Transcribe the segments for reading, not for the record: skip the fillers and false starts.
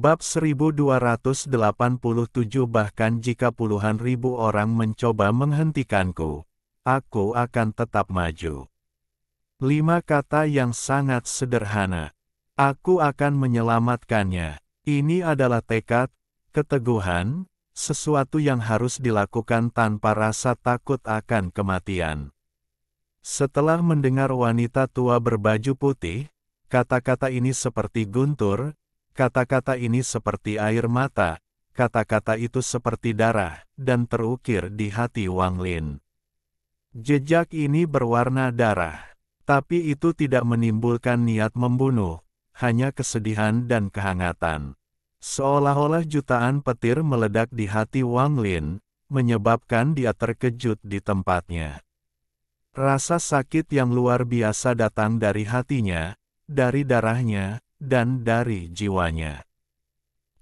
Bab 1287. Bahkan jika puluhan ribu orang mencoba menghentikanku, aku akan tetap maju. 5 kata yang sangat sederhana. Aku akan menyelamatkannya. Ini adalah tekad, keteguhan, sesuatu yang harus dilakukan tanpa rasa takut akan kematian. Setelah mendengar wanita tua berbaju putih, kata-kata ini seperti guntur, kata-kata ini seperti air mata, kata-kata itu seperti darah, dan terukir di hati Wang Lin. Jejak ini berwarna darah, tapi itu tidak menimbulkan niat membunuh, hanya kesedihan dan kehangatan. Seolah-olah jutaan petir meledak di hati Wang Lin, menyebabkan dia terkejut di tempatnya. Rasa sakit yang luar biasa datang dari hatinya, dari darahnya, dan dari jiwanya.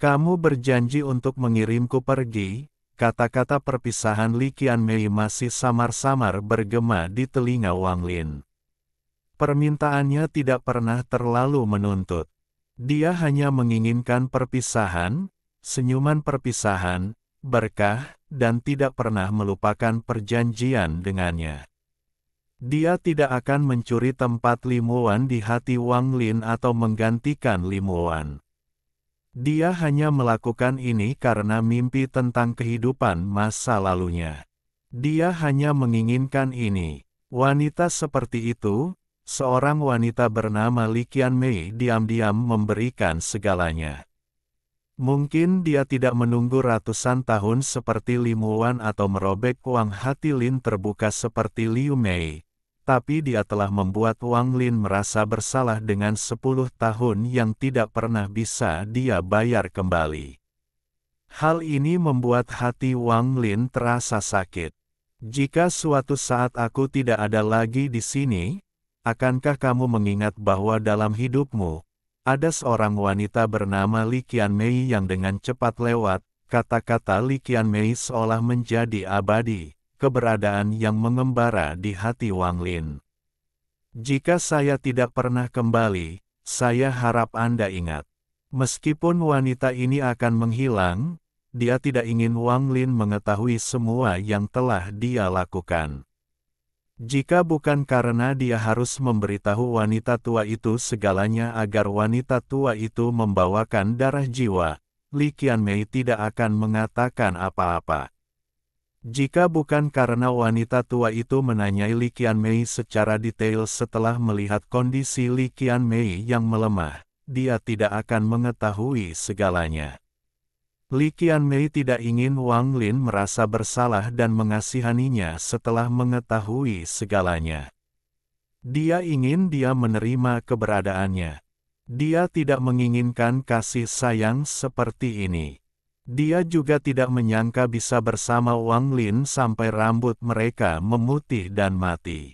Kamu berjanji untuk mengirimku pergi, kata-kata perpisahan Li Qianmei masih samar-samar bergema di telinga Wang Lin. Permintaannya tidak pernah terlalu menuntut. Dia hanya menginginkan perpisahan, senyuman perpisahan, berkah, dan tidak pernah melupakan perjanjian dengannya. Dia tidak akan mencuri tempat Li Muan di hati Wang Lin atau menggantikan Li Muan. Dia hanya melakukan ini karena mimpi tentang kehidupan masa lalunya. Dia hanya menginginkan ini. Wanita seperti itu, seorang wanita bernama Li Qianmei diam-diam memberikan segalanya. Mungkin dia tidak menunggu ratusan tahun seperti Li Muan atau merobek uang hati Lin terbuka seperti Liu Mei. Tapi dia telah membuat Wang Lin merasa bersalah dengan 10 tahun yang tidak pernah bisa dia bayar kembali. Hal ini membuat hati Wang Lin terasa sakit. Jika suatu saat aku tidak ada lagi di sini, akankah kamu mengingat bahwa dalam hidupmu, ada seorang wanita bernama Li Qianmei yang dengan cepat lewat, kata-kata Li Qianmei seolah menjadi abadi. Keberadaan yang mengembara di hati Wang Lin. Jika saya tidak pernah kembali, saya harap Anda ingat. Meskipun wanita ini akan menghilang, dia tidak ingin Wang Lin mengetahui semua yang telah dia lakukan. Jika bukan karena dia harus memberitahu wanita tua itu segalanya agar wanita tua itu membawakan darah jiwa, Li Qianmei tidak akan mengatakan apa-apa. Jika bukan karena wanita tua itu menanyai Li Qianmei secara detail setelah melihat kondisi Li Qianmei yang melemah, dia tidak akan mengetahui segalanya. Li Qianmei tidak ingin Wang Lin merasa bersalah dan mengasihaninya setelah mengetahui segalanya. Dia ingin dia menerima keberadaannya. Dia tidak menginginkan kasih sayang seperti ini. Dia juga tidak menyangka bisa bersama Wang Lin sampai rambut mereka memutih dan mati.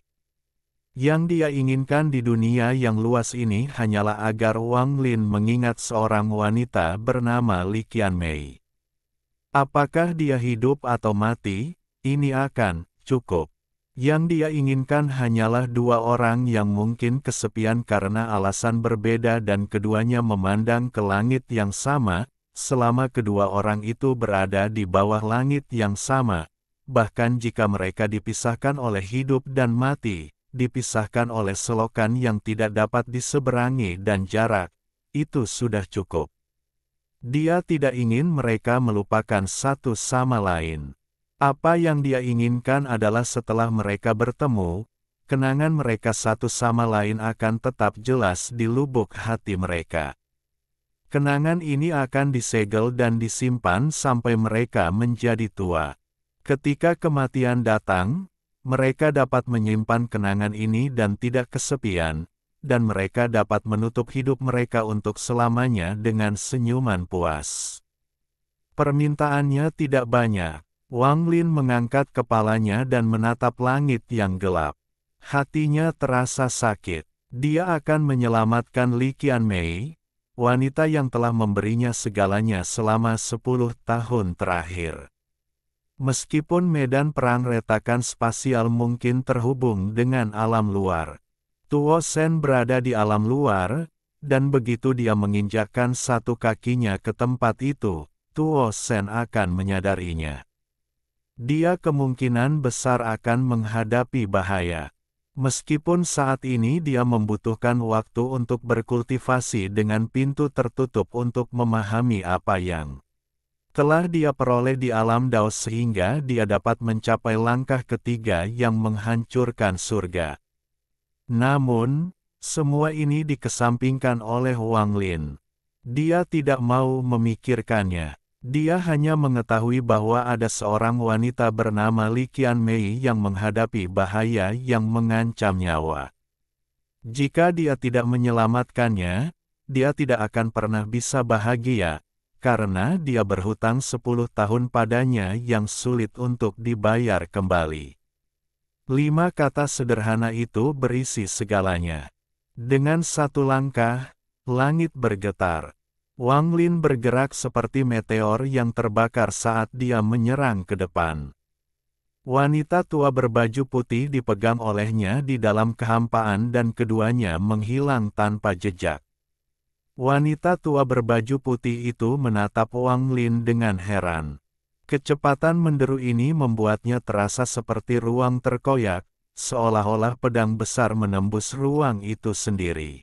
Yang dia inginkan di dunia yang luas ini hanyalah agar Wang Lin mengingat seorang wanita bernama Li Qianmei. Apakah dia hidup atau mati, ini akan cukup. Yang dia inginkan hanyalah 2 orang yang mungkin kesepian karena alasan berbeda dan keduanya memandang ke langit yang sama, selama kedua orang itu berada di bawah langit yang sama, bahkan jika mereka dipisahkan oleh hidup dan mati, dipisahkan oleh selokan yang tidak dapat diseberangi dan jarak, itu sudah cukup. Dia tidak ingin mereka melupakan satu sama lain. Apa yang dia inginkan adalah setelah mereka bertemu, kenangan mereka satu sama lain akan tetap jelas di lubuk hati mereka. Kenangan ini akan disegel dan disimpan sampai mereka menjadi tua. Ketika kematian datang, mereka dapat menyimpan kenangan ini dan tidak kesepian, dan mereka dapat menutup hidup mereka untuk selamanya dengan senyuman puas. Permintaannya tidak banyak. Wang Lin mengangkat kepalanya dan menatap langit yang gelap. Hatinya terasa sakit. Dia akan menyelamatkan Li Qianmei, wanita yang telah memberinya segalanya selama 10 tahun terakhir. Meskipun medan perang retakan spasial mungkin terhubung dengan alam luar, Tuo Shen berada di alam luar, dan begitu dia menginjakkan satu kakinya ke tempat itu, Tuo Sen akan menyadarinya. Dia kemungkinan besar akan menghadapi bahaya. Meskipun saat ini dia membutuhkan waktu untuk berkultivasi dengan pintu tertutup untuk memahami apa yang telah dia peroleh di alam Dao sehingga dia dapat mencapai langkah ketiga yang menghancurkan surga. Namun, semua ini dikesampingkan oleh Wang Lin. Dia tidak mau memikirkannya. Dia hanya mengetahui bahwa ada seorang wanita bernama Li Qianmei yang menghadapi bahaya yang mengancam nyawa. Jika dia tidak menyelamatkannya, dia tidak akan pernah bisa bahagia, karena dia berhutang 10 tahun padanya yang sulit untuk dibayar kembali. 5 kata sederhana itu berisi segalanya. Dengan satu langkah, langit bergetar. Wang Lin bergerak seperti meteor yang terbakar saat dia menyerang ke depan. Wanita tua berbaju putih dipegang olehnya di dalam kehampaan dan keduanya menghilang tanpa jejak. Wanita tua berbaju putih itu menatap Wang Lin dengan heran. Kecepatan menderu ini membuatnya terasa seperti ruang terkoyak, seolah-olah pedang besar menembus ruang itu sendiri.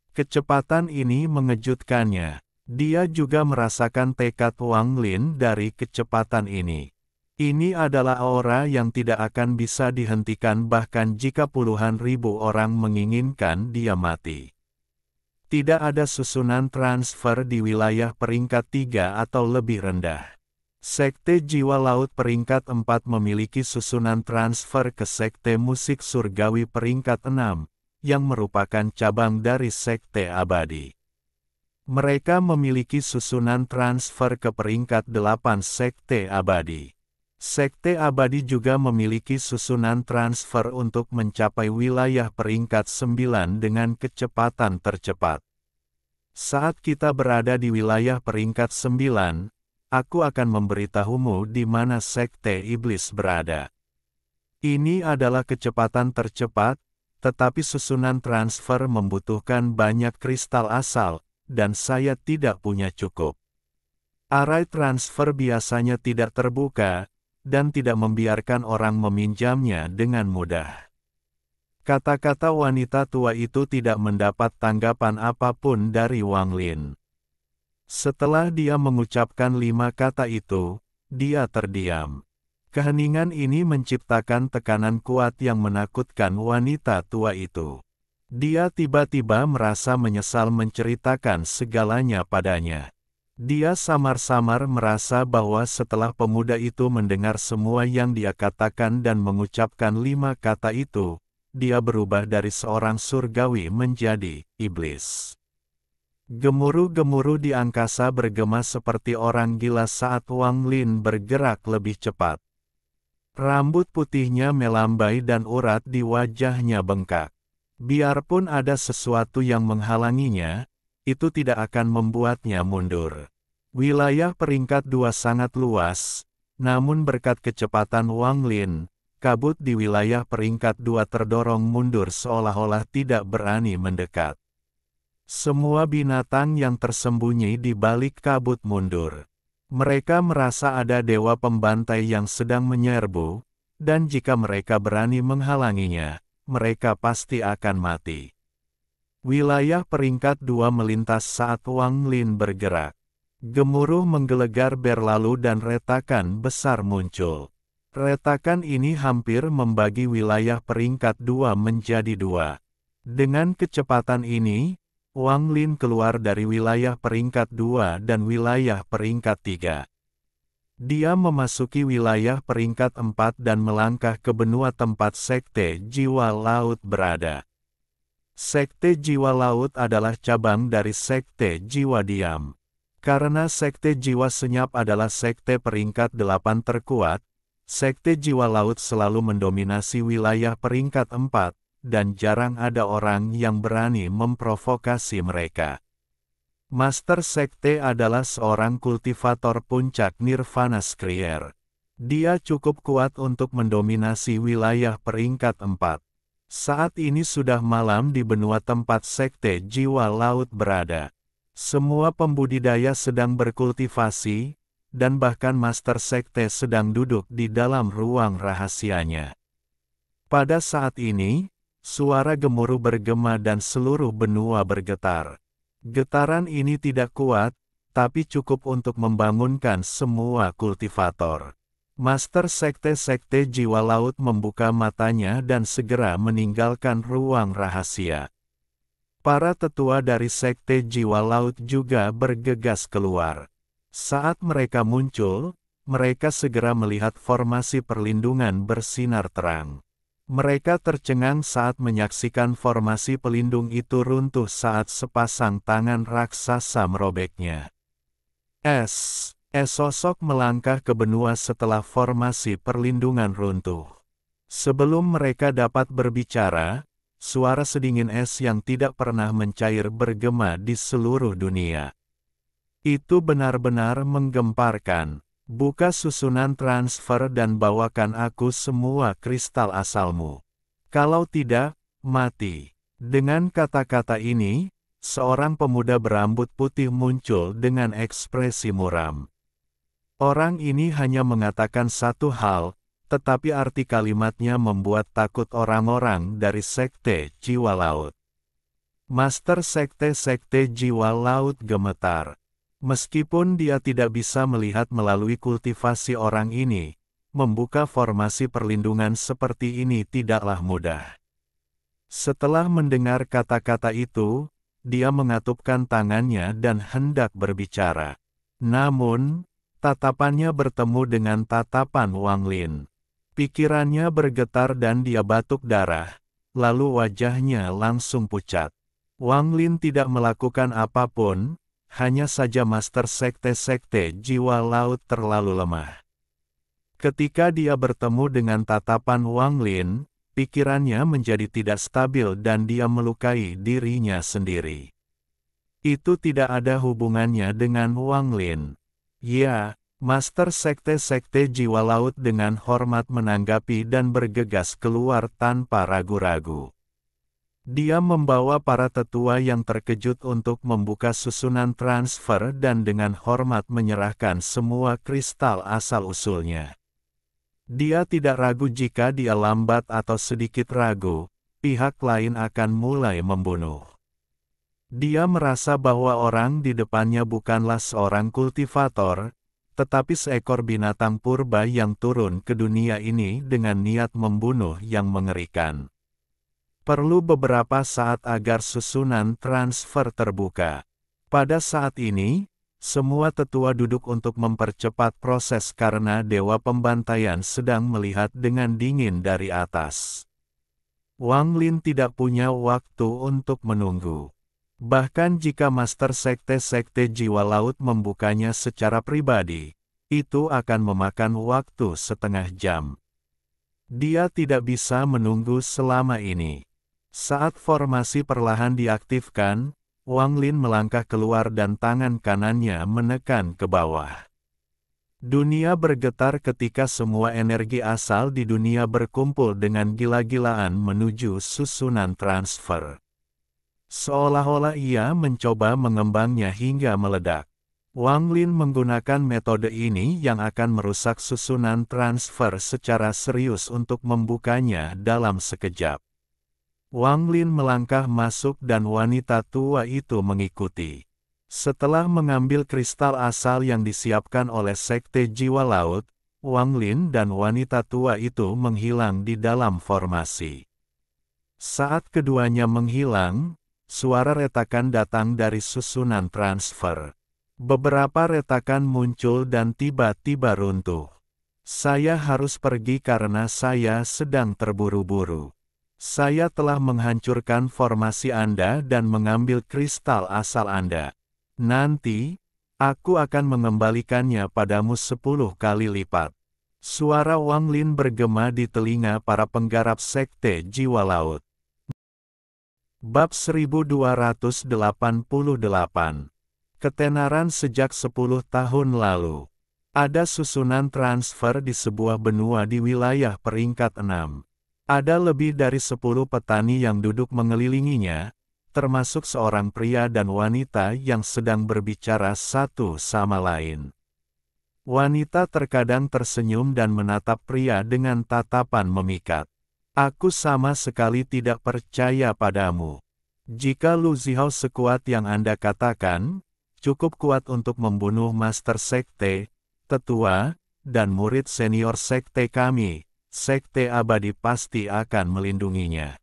Kecepatan ini mengejutkannya. Dia juga merasakan tekad Wang Lin dari kecepatan ini. Ini adalah aura yang tidak akan bisa dihentikan bahkan jika puluhan ribu orang menginginkan dia mati. Tidak ada susunan transfer di wilayah peringkat 3 atau lebih rendah. Sekte Jiwa Laut peringkat 4 memiliki susunan transfer ke Sekte Musik Surgawi peringkat 6. Yang merupakan cabang dari Sekte Abadi. Mereka memiliki susunan transfer ke peringkat 8 Sekte Abadi. Sekte Abadi juga memiliki susunan transfer untuk mencapai wilayah peringkat 9 dengan kecepatan tercepat. Saat kita berada di wilayah peringkat 9, aku akan memberitahumu di mana Sekte Iblis berada. Ini adalah kecepatan tercepat, tetapi susunan transfer membutuhkan banyak kristal asal, dan saya tidak punya cukup. Arai transfer biasanya tidak terbuka, dan tidak membiarkan orang meminjamnya dengan mudah. Kata-kata wanita tua itu tidak mendapat tanggapan apapun dari Wang Lin. Setelah dia mengucapkan 5 kata itu, dia terdiam. Keheningan ini menciptakan tekanan kuat yang menakutkan wanita tua itu. Dia tiba-tiba merasa menyesal menceritakan segalanya padanya. Dia samar-samar merasa bahwa setelah pemuda itu mendengar semua yang dia katakan dan mengucapkan 5 kata itu, dia berubah dari seorang surgawi menjadi iblis. Gemuruh-gemuruh di angkasa bergema seperti orang gila saat Wang Lin bergerak lebih cepat. Rambut putihnya melambai dan urat di wajahnya bengkak. Biarpun ada sesuatu yang menghalanginya, itu tidak akan membuatnya mundur. Wilayah peringkat 2 sangat luas, namun berkat kecepatan Wang Lin, kabut di wilayah peringkat 2 terdorong mundur seolah-olah tidak berani mendekat. Semua binatang yang tersembunyi di balik kabut mundur. Mereka merasa ada dewa pembantai yang sedang menyerbu, dan jika mereka berani menghalanginya, mereka pasti akan mati. Wilayah peringkat 2 melintas saat Wang Lin bergerak. Gemuruh menggelegar berlalu dan retakan besar muncul. Retakan ini hampir membagi wilayah peringkat 2 menjadi 2. Dengan kecepatan ini, Wang Lin keluar dari wilayah peringkat 2 dan wilayah peringkat 3. Dia memasuki wilayah peringkat 4 dan melangkah ke benua tempat Sekte Jiwa Laut berada. Sekte Jiwa Laut adalah cabang dari Sekte Jiwa Diam. Karena Sekte Jiwa Senyap adalah sekte peringkat 8 terkuat, Sekte Jiwa Laut selalu mendominasi wilayah peringkat 4. Dan jarang ada orang yang berani memprovokasi mereka. Master Sekte adalah seorang kultivator puncak Nirvana Skrier. Dia cukup kuat untuk mendominasi wilayah peringkat 4. Saat ini sudah malam di benua tempat Sekte Jiwa Laut berada. Semua pembudidaya sedang berkultivasi, dan bahkan Master Sekte sedang duduk di dalam ruang rahasianya. Pada saat ini, suara gemuruh bergema dan seluruh benua bergetar. Getaran ini tidak kuat, tapi cukup untuk membangunkan semua kultivator. Master Sekte-Sekte Jiwa Laut membuka matanya dan segera meninggalkan ruang rahasia. Para tetua dari Sekte Jiwa Laut juga bergegas keluar. Saat mereka muncul, mereka segera melihat formasi perlindungan bersinar terang. Mereka tercengang saat menyaksikan formasi pelindung itu runtuh saat sepasang tangan raksasa merobeknya. Sosok melangkah ke benua setelah formasi perlindungan runtuh. Sebelum mereka dapat berbicara, suara sedingin es yang tidak pernah mencair bergema di seluruh dunia. Itu benar-benar menggemparkan. Buka susunan transfer dan bawakan aku semua kristal asalmu. Kalau tidak, mati. Dengan kata-kata ini, seorang pemuda berambut putih muncul dengan ekspresi muram. Orang ini hanya mengatakan satu hal, tetapi arti kalimatnya membuat takut orang-orang dari Sekte Jiwa Laut. Master Sekte-Sekte Jiwa Laut gemetar. Meskipun dia tidak bisa melihat melalui kultivasi orang ini, membuka formasi perlindungan seperti ini tidaklah mudah. Setelah mendengar kata-kata itu, dia mengatupkan tangannya dan hendak berbicara. Namun, tatapannya bertemu dengan tatapan Wang Lin. Pikirannya bergetar dan dia batuk darah, lalu wajahnya langsung pucat. Wang Lin tidak melakukan apapun, hanya saja Master Sekte-Sekte Jiwa Laut terlalu lemah. Ketika dia bertemu dengan tatapan Wang Lin, pikirannya menjadi tidak stabil dan dia melukai dirinya sendiri. Itu tidak ada hubungannya dengan Wang Lin. Ya, Master Sekte-Sekte Jiwa Laut dengan hormat menanggapi dan bergegas keluar tanpa ragu-ragu. Dia membawa para tetua yang terkejut untuk membuka susunan transfer dan dengan hormat menyerahkan semua kristal asal-usulnya. Dia tidak ragu jika dia lambat atau sedikit ragu, pihak lain akan mulai membunuh. Dia merasa bahwa orang di depannya bukanlah seorang kultivator, tetapi seekor binatang purba yang turun ke dunia ini dengan niat membunuh yang mengerikan. Perlu beberapa saat agar susunan transfer terbuka. Pada saat ini, semua tetua duduk untuk mempercepat proses karena Dewa Pembantaian sedang melihat dengan dingin dari atas. Wang Lin tidak punya waktu untuk menunggu. Bahkan jika Master Sekte-Sekte Jiwa Laut membukanya secara pribadi, itu akan memakan waktu setengah jam. Dia tidak bisa menunggu selama ini. Saat formasi perlahan diaktifkan, Wang Lin melangkah keluar dan tangan kanannya menekan ke bawah. Dunia bergetar ketika semua energi asal di dunia berkumpul dengan gila-gilaan menuju susunan transfer. Seolah-olah ia mencoba mengembangnya hingga meledak. Wang Lin menggunakan metode ini yang akan merusak susunan transfer secara serius untuk membukanya dalam sekejap. Wang Lin melangkah masuk dan wanita tua itu mengikuti. Setelah mengambil kristal asal yang disiapkan oleh Sekte Jiwa Laut, Wang Lin dan wanita tua itu menghilang di dalam formasi. Saat keduanya menghilang, suara retakan datang dari susunan transfer. Beberapa retakan muncul dan tiba-tiba runtuh. Saya harus pergi karena saya sedang terburu-buru. Saya telah menghancurkan formasi Anda dan mengambil kristal asal Anda. Nanti, aku akan mengembalikannya padamu 10 kali lipat. Suara Wang Lin bergema di telinga para penggarap Sekte Jiwa Laut. Bab 1288. Ketenaran sejak 10 tahun lalu. Ada susunan transfer di sebuah benua di wilayah peringkat 6. Ada lebih dari 10 petani yang duduk mengelilinginya, termasuk seorang pria dan wanita yang sedang berbicara satu sama lain. Wanita terkadang tersenyum dan menatap pria dengan tatapan memikat. Aku sama sekali tidak percaya padamu. Jika Lu Zihao sekuat yang Anda katakan, cukup kuat untuk membunuh Master Sekte, Tetua, dan murid senior Sekte kami, Sekte Abadi pasti akan melindunginya.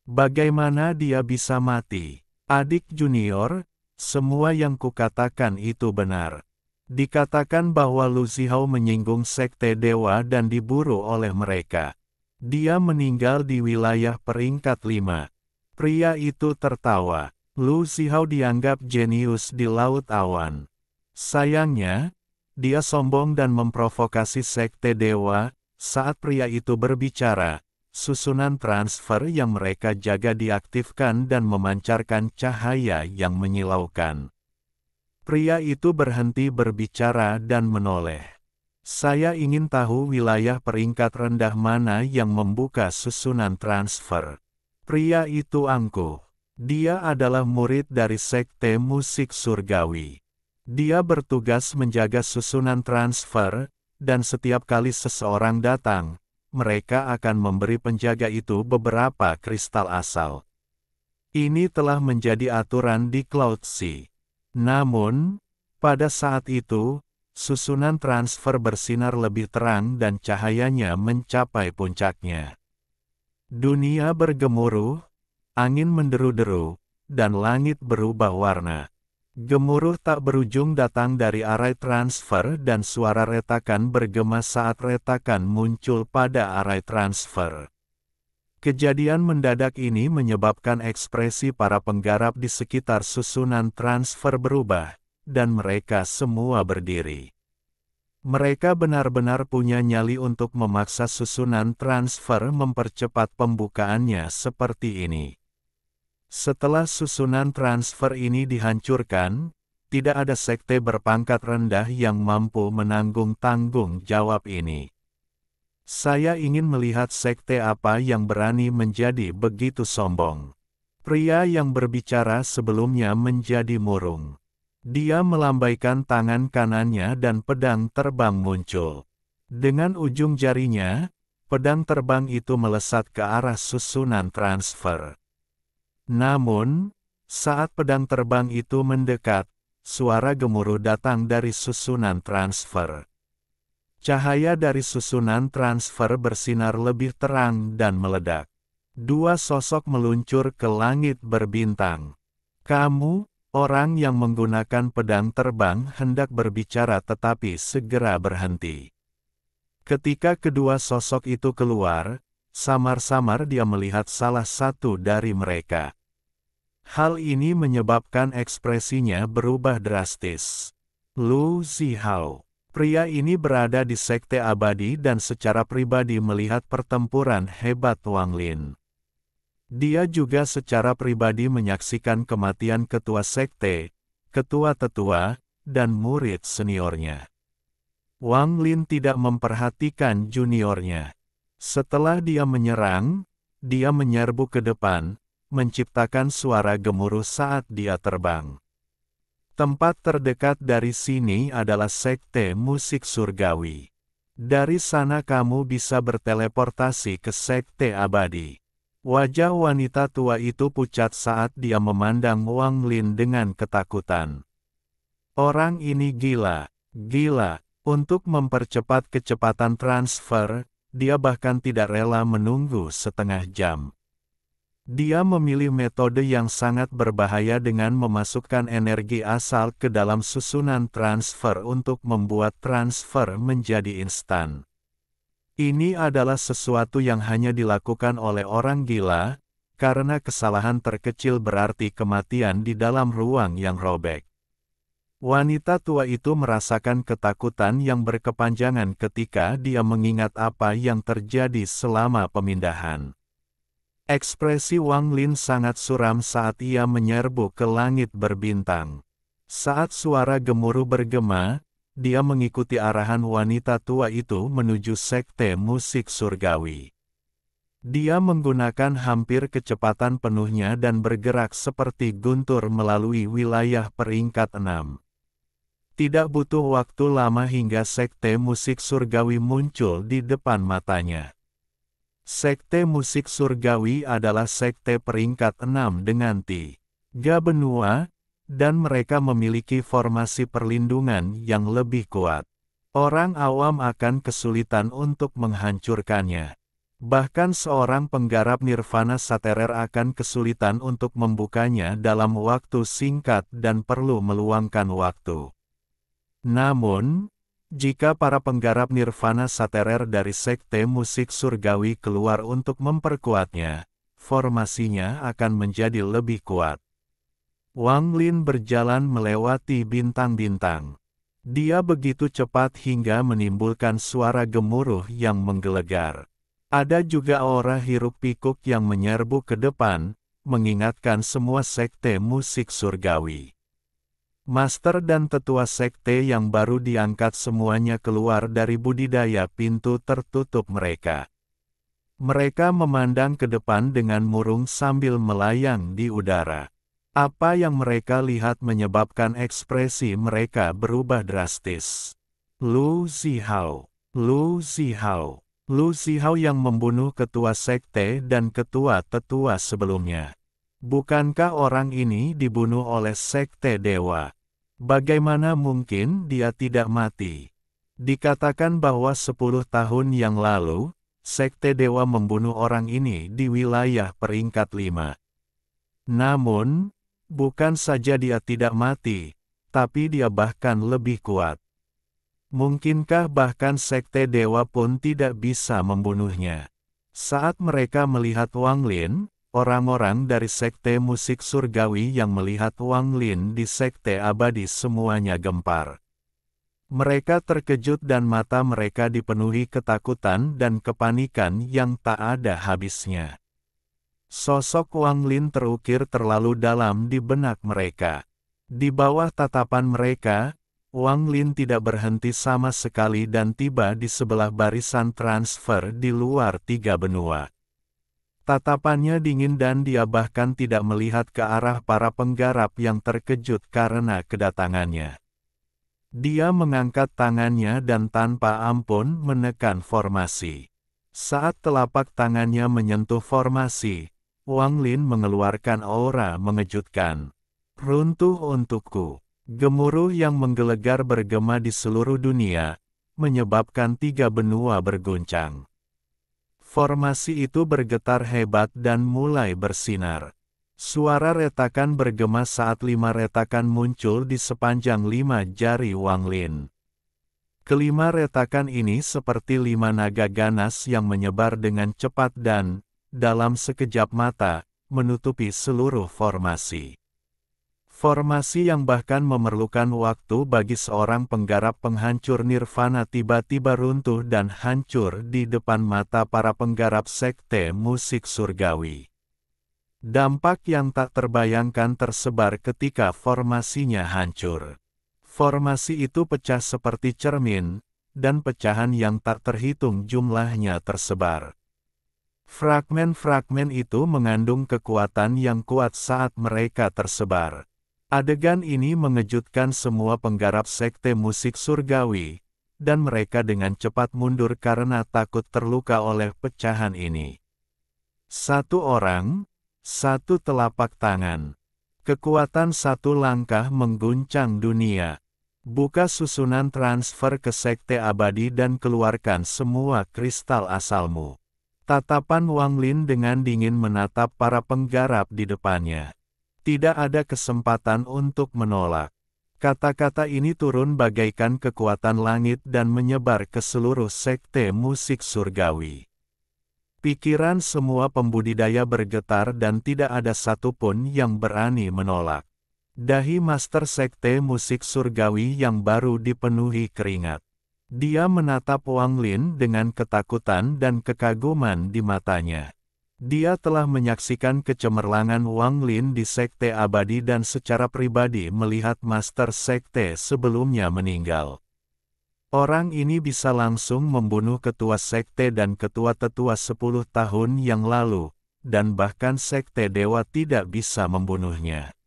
Bagaimana dia bisa mati? Adik junior, semua yang kukatakan itu benar. Dikatakan bahwa Lu Zihao menyinggung Sekte Dewa dan diburu oleh mereka. Dia meninggal di wilayah peringkat 5. Pria itu tertawa. Lu Zihao dianggap jenius di Laut Awan. Sayangnya, dia sombong dan memprovokasi Sekte Dewa. Saat pria itu berbicara, susunan transfer yang mereka jaga diaktifkan dan memancarkan cahaya yang menyilaukan. Pria itu berhenti berbicara dan menoleh. Saya ingin tahu wilayah peringkat rendah mana yang membuka susunan transfer. Pria itu angkuh. Dia adalah murid dari Sekte Musik Surgawi. Dia bertugas menjaga susunan transfer, dan setiap kali seseorang datang, mereka akan memberi penjaga itu beberapa kristal asal. Ini telah menjadi aturan di Cloud Sea. Namun, pada saat itu, susunan transfer bersinar lebih terang dan cahayanya mencapai puncaknya. Dunia bergemuruh, angin menderu-deru, dan langit berubah warna. Gemuruh tak berujung datang dari arai transfer dan suara retakan bergema saat retakan muncul pada arai transfer. Kejadian mendadak ini menyebabkan ekspresi para penggarap di sekitar susunan transfer berubah, dan mereka semua berdiri. Mereka benar-benar punya nyali untuk memaksa susunan transfer mempercepat pembukaannya seperti ini. Setelah susunan transfer ini dihancurkan, tidak ada sekte berpangkat rendah yang mampu menanggung tanggung jawab ini. Saya ingin melihat sekte apa yang berani menjadi begitu sombong. Pria yang berbicara sebelumnya menjadi murung. Dia melambaikan tangan kanannya dan pedang terbang muncul. Dengan ujung jarinya, pedang terbang itu melesat ke arah susunan transfer. Namun, saat pedang terbang itu mendekat, suara gemuruh datang dari susunan transfer. Cahaya dari susunan transfer bersinar lebih terang dan meledak. Dua sosok meluncur ke langit berbintang. Kamu, orang yang menggunakan pedang terbang, hendak berbicara tetapi segera berhenti. Ketika kedua sosok itu keluar, samar-samar dia melihat salah satu dari mereka. Hal ini menyebabkan ekspresinya berubah drastis. Lu Zihao. Pria ini berada di Sekte Abadi dan secara pribadi melihat pertempuran hebat Wang Lin. Dia juga secara pribadi menyaksikan kematian ketua sekte, ketua tetua, dan murid seniornya. Wang Lin tidak memperhatikan juniornya. Setelah dia menyerang, dia menyerbu ke depan, menciptakan suara gemuruh saat dia terbang. Tempat terdekat dari sini adalah Sekte Musik Surgawi. Dari sana kamu bisa berteleportasi ke Sekte Abadi. Wajah wanita tua itu pucat saat dia memandang Wang Lin dengan ketakutan. Orang ini gila. Untuk mempercepat kecepatan transfer, dia bahkan tidak rela menunggu setengah jam. Dia memilih metode yang sangat berbahaya dengan memasukkan energi asal ke dalam susunan transfer untuk membuat transfer menjadi instan. Ini adalah sesuatu yang hanya dilakukan oleh orang gila, karena kesalahan terkecil berarti kematian di dalam ruang yang robek. Wanita tua itu merasakan ketakutan yang berkepanjangan ketika dia mengingat apa yang terjadi selama pemindahan. Ekspresi Wang Lin sangat suram saat ia menyerbu ke langit berbintang. Saat suara gemuruh bergema, dia mengikuti arahan wanita tua itu menuju Sekte Musik Surgawi. Dia menggunakan hampir kecepatan penuhnya dan bergerak seperti guntur melalui wilayah peringkat 6. Tidak butuh waktu lama hingga sekte musik surgawi muncul di depan matanya. Sekte musik surgawi adalah sekte peringkat 6 dengan 3 benua, dan mereka memiliki formasi perlindungan yang lebih kuat. Orang awam akan kesulitan untuk menghancurkannya. Bahkan seorang penggarap nirvana saterer akan kesulitan untuk membukanya dalam waktu singkat dan perlu meluangkan waktu. Namun, jika para penggarap nirvana saterer dari sekte musik surgawi keluar untuk memperkuatnya, formasinya akan menjadi lebih kuat. Wang Lin berjalan melewati bintang-bintang. Dia begitu cepat hingga menimbulkan suara gemuruh yang menggelegar. Ada juga aura hiruk-pikuk yang menyerbu ke depan, mengingatkan semua sekte musik surgawi. Master dan tetua sekte yang baru diangkat semuanya keluar dari budidaya pintu tertutup mereka. Mereka memandang ke depan dengan murung sambil melayang di udara. Apa yang mereka lihat menyebabkan ekspresi mereka berubah drastis. Lu Zihao, Lu Zihao, Lu Zihao yang membunuh ketua sekte dan ketua tetua sebelumnya. Bukankah orang ini dibunuh oleh sekte dewa? Bagaimana mungkin dia tidak mati? Dikatakan bahwa 10 tahun yang lalu, sekte dewa membunuh orang ini di wilayah peringkat 5. Namun, bukan saja dia tidak mati, tapi dia bahkan lebih kuat. Mungkinkah bahkan sekte dewa pun tidak bisa membunuhnya? Saat mereka melihat Wang Lin, orang-orang dari sekte musik surgawi yang melihat Wang Lin di sekte abadi semuanya gempar. Mereka terkejut dan mata mereka dipenuhi ketakutan dan kepanikan yang tak ada habisnya. Sosok Wang Lin terukir terlalu dalam di benak mereka. Di bawah tatapan mereka, Wang Lin tidak berhenti sama sekali dan tiba di sebelah barisan transfer di luar 3 benua. Tatapannya dingin dan dia bahkan tidak melihat ke arah para penggarap yang terkejut karena kedatangannya. Dia mengangkat tangannya dan tanpa ampun menekan formasi. Saat telapak tangannya menyentuh formasi, Wang Lin mengeluarkan aura mengejutkan. Runtuh untukku. Gemuruh yang menggelegar bergema di seluruh dunia, menyebabkan 3 benua berguncang. Formasi itu bergetar hebat dan mulai bersinar. Suara retakan bergema saat 5 retakan muncul di sepanjang 5 jari Wang Lin. Kelima retakan ini seperti 5 naga ganas yang menyebar dengan cepat dan, dalam sekejap mata, menutupi seluruh formasi. Formasi yang bahkan memerlukan waktu bagi seorang penggarap penghancur nirvana tiba-tiba runtuh dan hancur di depan mata para penggarap sekte musik surgawi. Dampak yang tak terbayangkan tersebar ketika formasinya hancur. Formasi itu pecah seperti cermin, dan pecahan yang tak terhitung jumlahnya tersebar. Fragmen-fragmen itu mengandung kekuatan yang kuat saat mereka tersebar. Adegan ini mengejutkan semua penggarap sekte musik surgawi, dan mereka dengan cepat mundur karena takut terluka oleh pecahan ini. Satu orang, satu telapak tangan. Kekuatan satu langkah mengguncang dunia. Buka susunan transfer ke sekte abadi dan keluarkan semua kristal asalmu. Tatapan Wang Lin dengan dingin menatap para penggarap di depannya. Tidak ada kesempatan untuk menolak. Kata-kata ini turun bagaikan kekuatan langit dan menyebar ke seluruh sekte musik surgawi. Pikiran semua pembudidaya bergetar dan tidak ada satupun yang berani menolak. Dahi master sekte musik surgawi yang baru dipenuhi keringat. Dia menatap Wang Lin dengan ketakutan dan kekaguman di matanya. Dia telah menyaksikan kecemerlangan Wang Lin di sekte abadi dan secara pribadi melihat master sekte sebelumnya meninggal. Orang ini bisa langsung membunuh ketua sekte dan ketua tetua 10 tahun yang lalu, dan bahkan sekte dewa tidak bisa membunuhnya.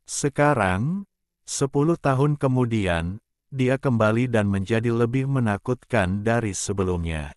Sekarang, 10 tahun kemudian, dia kembali dan menjadi lebih menakutkan dari sebelumnya.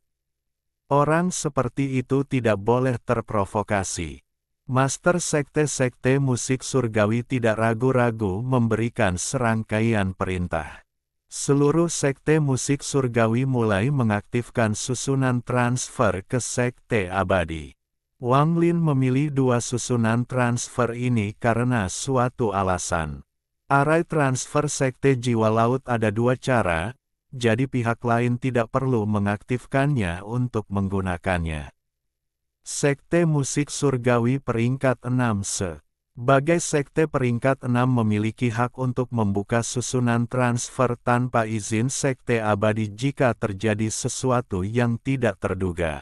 Orang seperti itu tidak boleh terprovokasi. Master sekte-sekte musik surgawi tidak ragu-ragu memberikan serangkaian perintah. Seluruh sekte musik surgawi mulai mengaktifkan susunan transfer ke sekte abadi. Wang Lin memilih dua susunan transfer ini karena suatu alasan. Arai transfer sekte jiwa laut ada dua cara, jadi pihak lain tidak perlu mengaktifkannya untuk menggunakannya. Sekte musik surgawi peringkat 6 Sebagai sekte peringkat 6 memiliki hak untuk membuka susunan transfer tanpa izin sekte abadi jika terjadi sesuatu yang tidak terduga.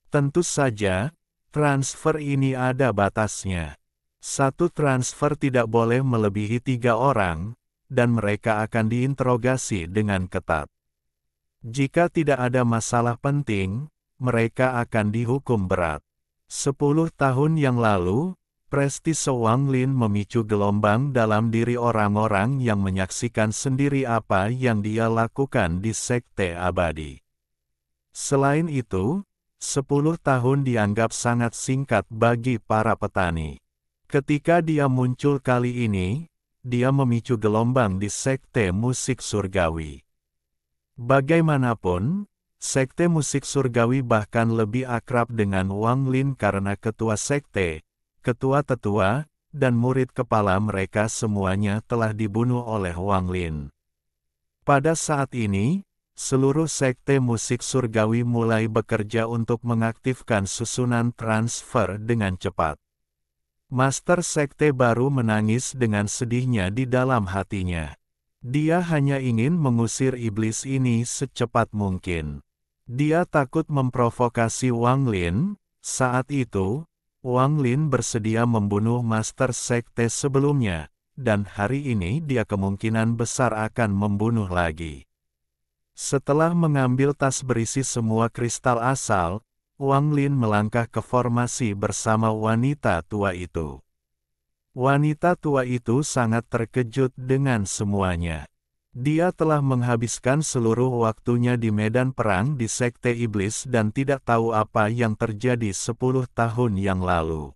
Tentu saja, transfer ini ada batasnya. Satu transfer tidak boleh melebihi 3 orang, dan mereka akan diinterogasi dengan ketat. Jika tidak ada masalah penting, mereka akan dihukum berat. 10 tahun yang lalu, prestise Wang Lin memicu gelombang dalam diri orang-orang yang menyaksikan sendiri apa yang dia lakukan di sekte abadi. Selain itu, 10 tahun dianggap sangat singkat bagi para petani. Ketika dia muncul kali ini, dia memicu gelombang di sekte musik surgawi. Bagaimanapun, sekte musik surgawi bahkan lebih akrab dengan Wang Lin karena ketua sekte, ketua tetua, dan murid kepala mereka semuanya telah dibunuh oleh Wang Lin. Pada saat ini, seluruh sekte musik surgawi mulai bekerja untuk mengaktifkan susunan transfer dengan cepat. Master sekte baru menangis dengan sedihnya di dalam hatinya. Dia hanya ingin mengusir iblis ini secepat mungkin. Dia takut memprovokasi Wang Lin. Saat itu, Wang Lin bersedia membunuh master sekte sebelumnya, dan hari ini dia kemungkinan besar akan membunuh lagi. Setelah mengambil tas berisi semua kristal asal, Wang Lin melangkah ke formasi bersama wanita tua itu. Wanita tua itu sangat terkejut dengan semuanya. Dia telah menghabiskan seluruh waktunya di medan perang di sekte iblis dan tidak tahu apa yang terjadi 10 tahun yang lalu.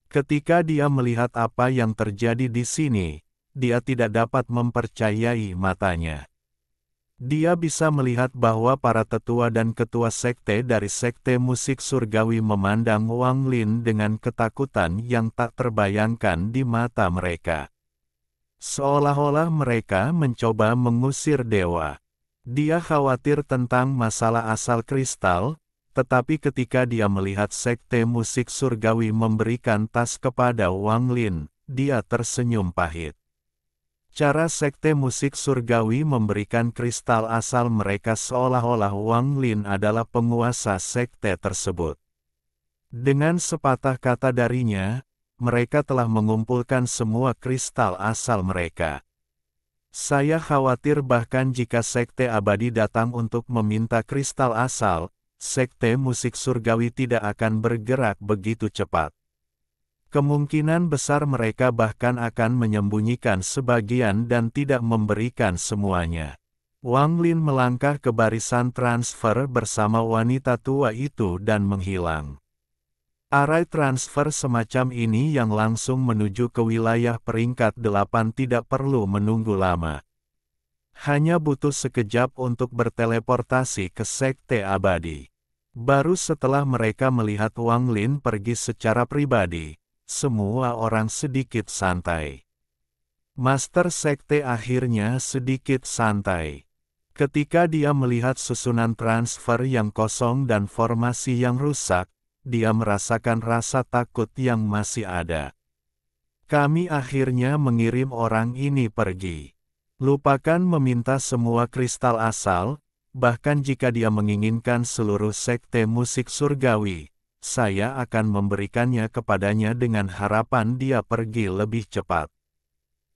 Ketika dia melihat apa yang terjadi di sini, dia tidak dapat mempercayai matanya. Dia bisa melihat bahwa para tetua dan ketua sekte dari sekte musik surgawi memandang Wang Lin dengan ketakutan yang tak terbayangkan di mata mereka. Seolah-olah mereka mencoba mengusir dewa. Dia khawatir tentang masalah asal kristal, tetapi ketika dia melihat sekte musik surgawi memberikan tas kepada Wang Lin, dia tersenyum pahit. Cara sekte musik surgawi memberikan kristal asal mereka seolah-olah Wang Lin adalah penguasa sekte tersebut. Dengan sepatah kata darinya, mereka telah mengumpulkan semua kristal asal mereka. Saya khawatir bahkan jika sekte abadi datang untuk meminta kristal asal, sekte musik surgawi tidak akan bergerak begitu cepat. Kemungkinan besar mereka bahkan akan menyembunyikan sebagian dan tidak memberikan semuanya. Wang Lin melangkah ke barisan transfer bersama wanita tua itu dan menghilang. Arai transfer semacam ini yang langsung menuju ke wilayah peringkat 8 tidak perlu menunggu lama. Hanya butuh sekejap untuk berteleportasi ke sekte abadi. Baru setelah mereka melihat Wang Lin pergi secara pribadi, semua orang sedikit santai. Master sekte akhirnya sedikit santai. Ketika dia melihat susunan transfer yang kosong dan formasi yang rusak, dia merasakan rasa takut yang masih ada. Kami akhirnya mengirim orang ini pergi. Lupakan meminta semua kristal asal, bahkan jika dia menginginkan seluruh sekte musik surgawi, saya akan memberikannya kepadanya dengan harapan dia pergi lebih cepat.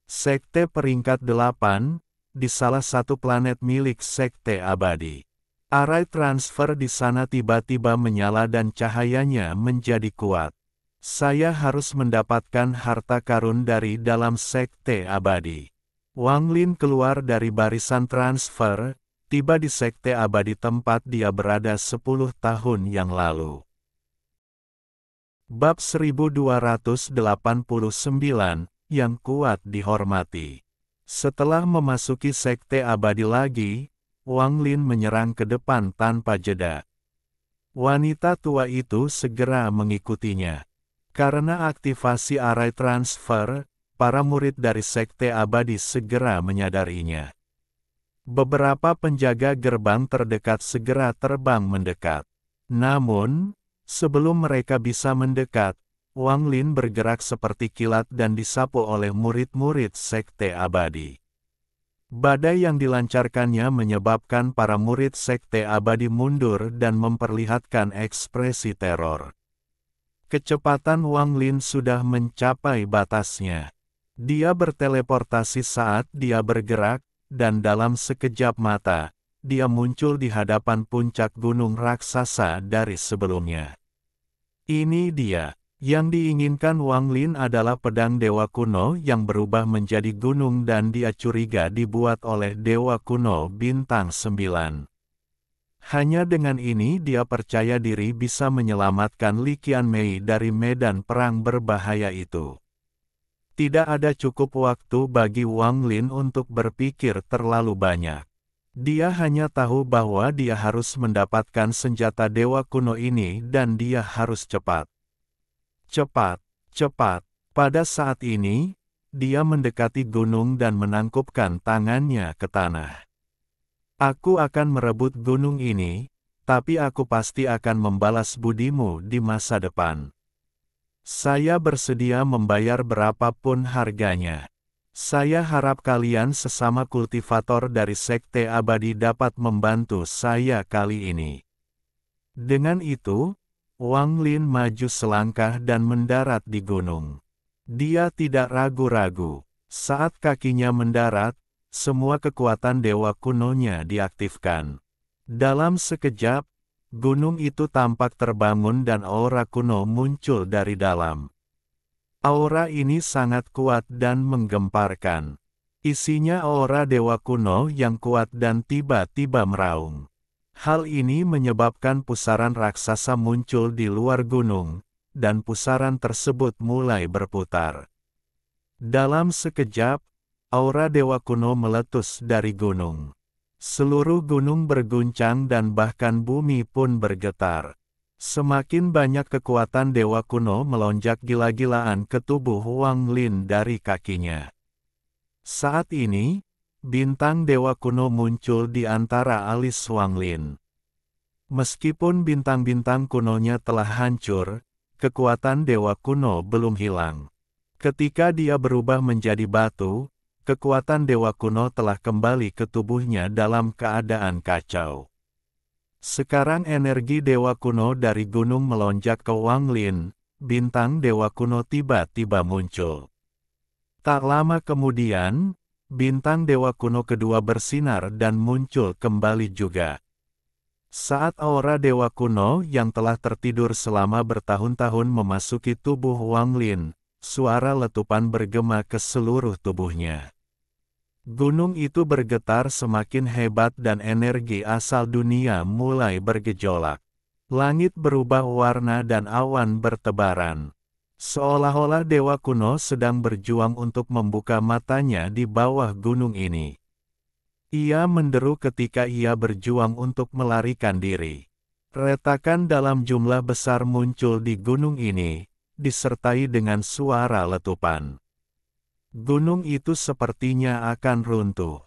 Sekte peringkat 8, di salah satu planet milik Sekte Abadi. Arai transfer di sana tiba-tiba menyala dan cahayanya menjadi kuat. Saya harus mendapatkan harta karun dari dalam Sekte Abadi. Wang Lin keluar dari barisan transfer, tiba di Sekte Abadi tempat dia berada 10 tahun yang lalu. Bab 1289, yang kuat dihormati. Setelah memasuki Sekte Abadi lagi, Wang Lin menyerang ke depan tanpa jeda. Wanita tua itu segera mengikutinya. Karena aktivasi arai transfer, para murid dari Sekte Abadi segera menyadarinya. Beberapa penjaga gerbang terdekat segera terbang mendekat. Namun, sebelum mereka bisa mendekat, Wang Lin bergerak seperti kilat dan disapu oleh murid-murid Sekte Abadi. Badai yang dilancarkannya menyebabkan para murid Sekte Abadi mundur dan memperlihatkan ekspresi teror. Kecepatan Wang Lin sudah mencapai batasnya. Dia berteleportasi saat dia bergerak, dan dalam sekejap mata, dia muncul di hadapan puncak gunung raksasa dari sebelumnya. Ini dia. Yang diinginkan Wang Lin adalah pedang dewa kuno yang berubah menjadi gunung dan dia curiga dibuat oleh dewa kuno bintang 9. Hanya dengan ini dia percaya diri bisa menyelamatkan Li Qianmei dari medan perang berbahaya itu. Tidak ada cukup waktu bagi Wang Lin untuk berpikir terlalu banyak. Dia hanya tahu bahwa dia harus mendapatkan senjata dewa kuno ini dan dia harus cepat. Cepat, cepat. Pada saat ini, dia mendekati gunung dan menangkupkan tangannya ke tanah. Aku akan merebut gunung ini, tapi aku pasti akan membalas budimu di masa depan. Saya bersedia membayar berapapun harganya. Saya harap kalian sesama kultivator dari Sekte Abadi dapat membantu saya kali ini. Dengan itu, Wang Lin maju selangkah dan mendarat di gunung. Dia tidak ragu-ragu. Saat kakinya mendarat, semua kekuatan dewa kunonya diaktifkan. Dalam sekejap, gunung itu tampak terbangun dan aura kuno muncul dari dalam. Aura ini sangat kuat dan menggemparkan. Isinya aura dewa kuno yang kuat dan tiba-tiba meraung. Hal ini menyebabkan pusaran raksasa muncul di luar gunung, dan pusaran tersebut mulai berputar. Dalam sekejap, aura dewa kuno meletus dari gunung. Seluruh gunung berguncang dan bahkan bumi pun bergetar. Semakin banyak kekuatan dewa kuno melonjak gila-gilaan ke tubuh Wang Lin dari kakinya. Saat ini, bintang dewa kuno muncul di antara alis Wang Lin. Meskipun bintang-bintang kunonya telah hancur, kekuatan dewa kuno belum hilang. Ketika dia berubah menjadi batu, kekuatan dewa kuno telah kembali ke tubuhnya dalam keadaan kacau. Sekarang energi dewa kuno dari gunung melonjak ke Wang Lin, bintang dewa kuno tiba-tiba muncul. Tak lama kemudian, bintang dewa kuno kedua bersinar dan muncul kembali juga. Saat aura dewa kuno yang telah tertidur selama bertahun-tahun memasuki tubuh Wang Lin, suara letupan bergema ke seluruh tubuhnya. Gunung itu bergetar semakin hebat dan energi asal dunia mulai bergejolak. Langit berubah warna dan awan bertebaran. Seolah-olah dewa kuno sedang berjuang untuk membuka matanya di bawah gunung ini. Ia menderu ketika ia berjuang untuk melarikan diri. Retakan dalam jumlah besar muncul di gunung ini, disertai dengan suara letupan. Gunung itu sepertinya akan runtuh.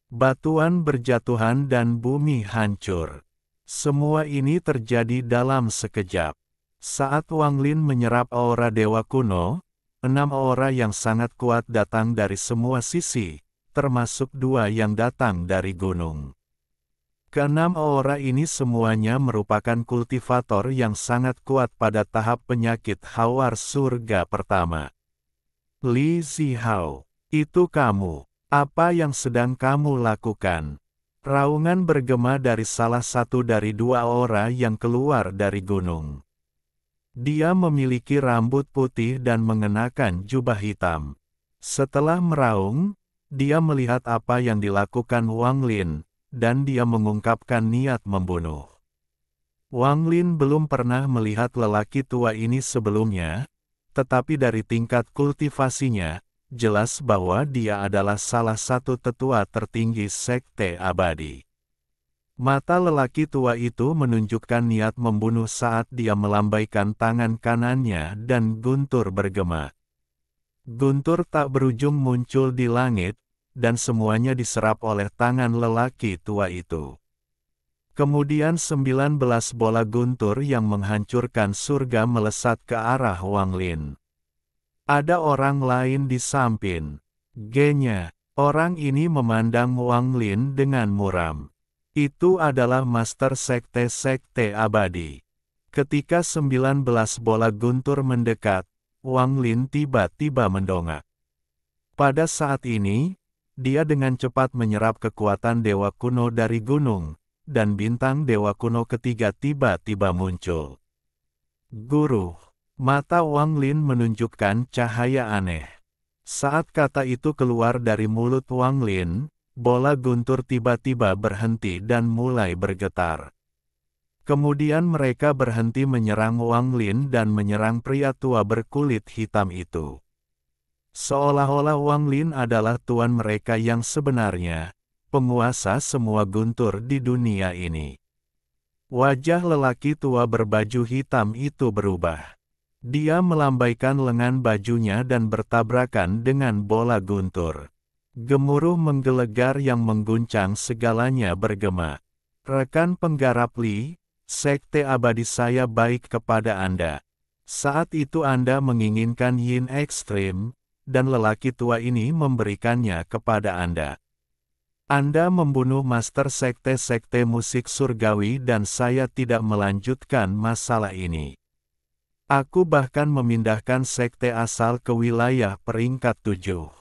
Batuan berjatuhan dan bumi hancur. Semua ini terjadi dalam sekejap. Saat Wang Lin menyerap aura dewa kuno, 6 aura yang sangat kuat datang dari semua sisi, termasuk 2 yang datang dari gunung. Keenam aura ini semuanya merupakan kultivator yang sangat kuat pada tahap penyakit hawar surga pertama. Li Zihao, itu kamu. Apa yang sedang kamu lakukan? Raungan bergema dari salah satu dari dua orang yang keluar dari gunung. Dia memiliki rambut putih dan mengenakan jubah hitam. Setelah meraung, dia melihat apa yang dilakukan Wang Lin, dan dia mengungkapkan niat membunuh. Wang Lin belum pernah melihat lelaki tua ini sebelumnya, tetapi dari tingkat kultivasinya, jelas bahwa dia adalah salah satu tetua tertinggi Sekte Abadi. Mata lelaki tua itu menunjukkan niat membunuh saat dia melambaikan tangan kanannya dan guntur bergema. Guntur tak berujung muncul di langit, dan semuanya diserap oleh tangan lelaki tua itu. Kemudian 19 bola guntur yang menghancurkan surga melesat ke arah Wang Lin. Ada orang lain di samping. G-nya, orang ini memandang Wang Lin dengan muram. Itu adalah Master Sekte Abadi. Ketika 19 bola guntur mendekat, Wang Lin tiba-tiba mendongak. Pada saat ini, dia dengan cepat menyerap kekuatan dewa kuno dari gunung, dan bintang dewa kuno ketiga tiba-tiba muncul. Guru, mata Wang Lin menunjukkan cahaya aneh. Saat kata itu keluar dari mulut Wang Lin, bola guntur tiba-tiba berhenti dan mulai bergetar. Kemudian mereka berhenti menyerang Wang Lin dan menyerang pria tua berkulit hitam itu. Seolah-olah Wang Lin adalah tuan mereka yang sebenarnya, penguasa semua guntur di dunia ini. Wajah lelaki tua berbaju hitam itu berubah. Dia melambaikan lengan bajunya dan bertabrakan dengan bola guntur. Gemuruh menggelegar yang mengguncang segalanya bergema. Rekan penggarap Li, Sekte Abadi saya baik kepada Anda. Saat itu Anda menginginkan yin ekstrim, dan lelaki tua ini memberikannya kepada Anda. Anda membunuh Master Sekte musik surgawi dan saya tidak melanjutkan masalah ini. Aku bahkan memindahkan sekte asal ke wilayah peringkat 7.